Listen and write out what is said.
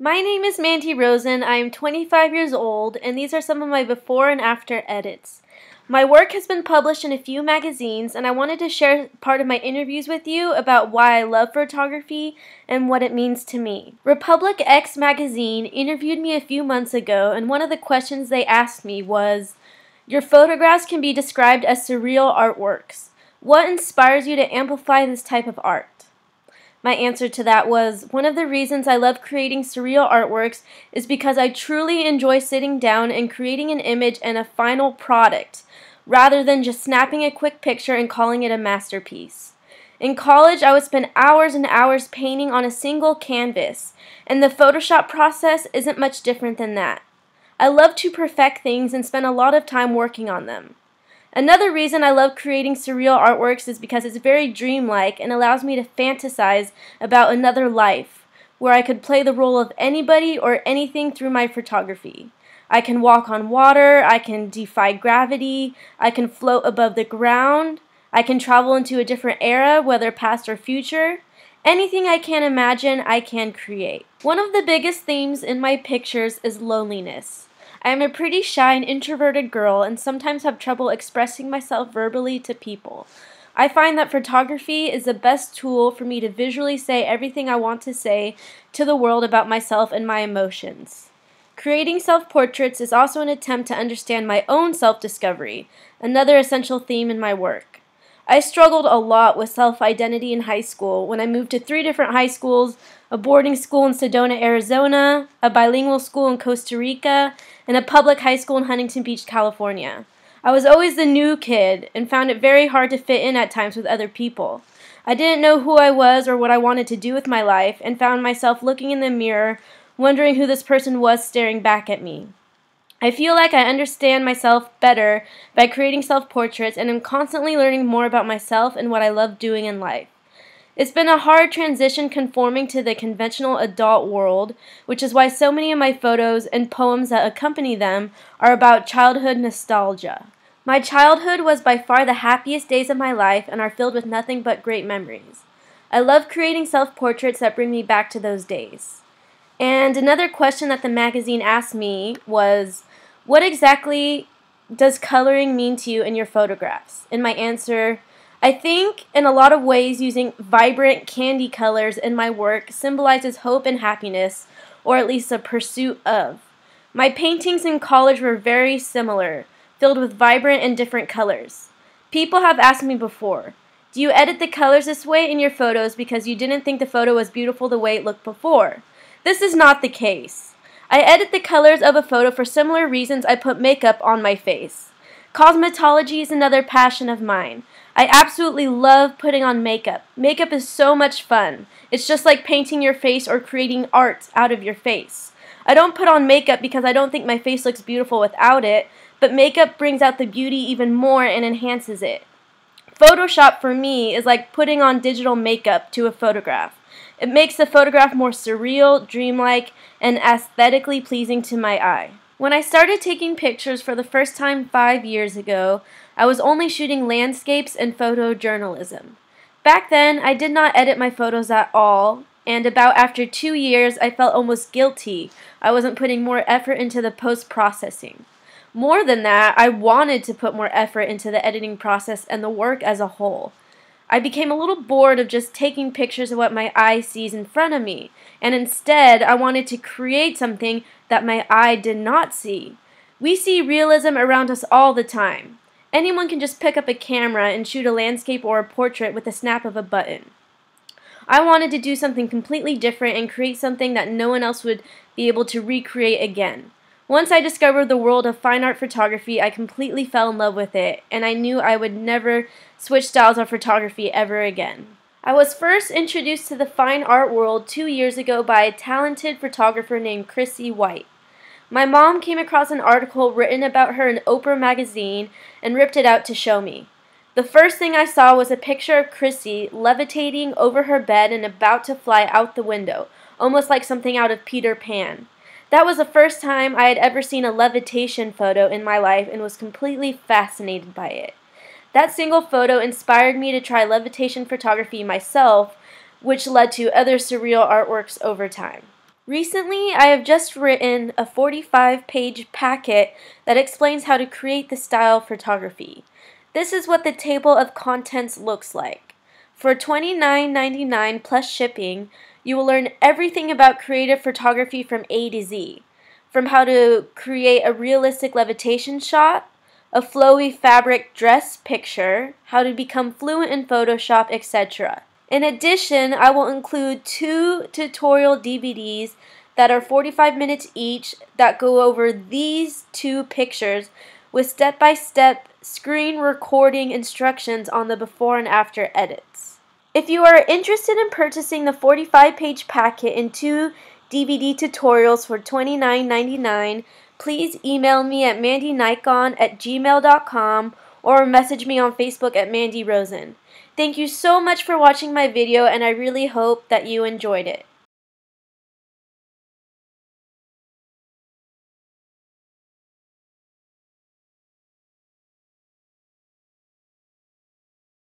My name is Mandy Rosen. I am 25 years old, and these are some of my before and after edits. My work has been published in a few magazines, and I wanted to share part of my interviews with you about why I love photography and what it means to me. Republic X magazine interviewed me a few months ago, and one of the questions they asked me was, "Your photographs can be described as surreal artworks. What inspires you to amplify this type of art?" My answer to that was, one of the reasons I love creating surreal artworks is because I truly enjoy sitting down and creating an image and a final product, rather than just snapping a quick picture and calling it a masterpiece. In college, I would spend hours and hours painting on a single canvas, and the Photoshop process isn't much different than that. I love to perfect things and spend a lot of time working on them. Another reason I love creating surreal artworks is because it's very dreamlike and allows me to fantasize about another life, where I could play the role of anybody or anything through my photography. I can walk on water, I can defy gravity, I can float above the ground, I can travel into a different era, whether past or future. Anything I can imagine, I can create. One of the biggest themes in my pictures is loneliness. I am a pretty shy and introverted girl and sometimes have trouble expressing myself verbally to people. I find that photography is the best tool for me to visually say everything I want to say to the world about myself and my emotions. Creating self-portraits is also an attempt to understand my own self-discovery, another essential theme in my work. I struggled a lot with self-identity in high school when I moved to 3 different high schools, a boarding school in Sedona, Arizona, a bilingual school in Costa Rica, and a public high school in Huntington Beach, California. I was always the new kid and found it very hard to fit in at times with other people. I didn't know who I was or what I wanted to do with my life and found myself looking in the mirror, wondering who this person was staring back at me. I feel like I understand myself better by creating self-portraits and am constantly learning more about myself and what I love doing in life. It's been a hard transition conforming to the conventional adult world, which is why so many of my photos and poems that accompany them are about childhood nostalgia. My childhood was by far the happiest days of my life and are filled with nothing but great memories. I love creating self-portraits that bring me back to those days. And another question that the magazine asked me was, what exactly does coloring mean to you in your photographs? And my answer, I think in a lot of ways using vibrant candy colors in my work symbolizes hope and happiness, or at least a pursuit of. My paintings in college were very similar, filled with vibrant and different colors. People have asked me before, do you edit the colors this way in your photos because you didn't think the photo was beautiful the way it looked before? This is not the case. I edit the colors of a photo for similar reasons I put makeup on my face. Cosmetology is another passion of mine. I absolutely love putting on makeup. Makeup is so much fun. It's just like painting your face or creating art out of your face. I don't put on makeup because I don't think my face looks beautiful without it, but makeup brings out the beauty even more and enhances it. Photoshop for me is like putting on digital makeup to a photograph. It makes the photograph more surreal, dreamlike, and aesthetically pleasing to my eye. When I started taking pictures for the first time 5 years ago, I was only shooting landscapes and photojournalism. Back then, I did not edit my photos at all, and about after 2 years, I felt almost guilty I wasn't putting more effort into the post-processing. More than that, I wanted to put more effort into the editing process and the work as a whole. I became a little bored of just taking pictures of what my eye sees in front of me, and instead I wanted to create something that my eye did not see. We see realism around us all the time. Anyone can just pick up a camera and shoot a landscape or a portrait with a snap of a button. I wanted to do something completely different and create something that no one else would be able to recreate again. Once I discovered the world of fine art photography, I completely fell in love with it, and I knew I would never switch styles of photography ever again. I was first introduced to the fine art world 2 years ago by a talented photographer named Chrissy White. My mom came across an article written about her in Oprah magazine and ripped it out to show me. The first thing I saw was a picture of Chrissy levitating over her bed and about to fly out the window, almost like something out of Peter Pan. That was the first time I had ever seen a levitation photo in my life and was completely fascinated by it. That single photo inspired me to try levitation photography myself, which led to other surreal artworks over time. Recently, I have just written a 45-page packet that explains how to create the style photography. This is what the table of contents looks like. For $29.99 plus shipping, you will learn everything about creative photography from A to Z. From how to create a realistic levitation shot, a flowy fabric dress picture, how to become fluent in Photoshop, etc. In addition, I will include 2 tutorial DVDs that are 45 minutes each that go over these 2 pictures with step-by-step screen recording instructions on the before and after edits. If you are interested in purchasing the 45-page packet and 2 DVD tutorials for $29.99, please email me at mandynikon@gmail.com or message me on Facebook at Mandy Rosen. Thank you so much for watching my video, and I really hope that you enjoyed it.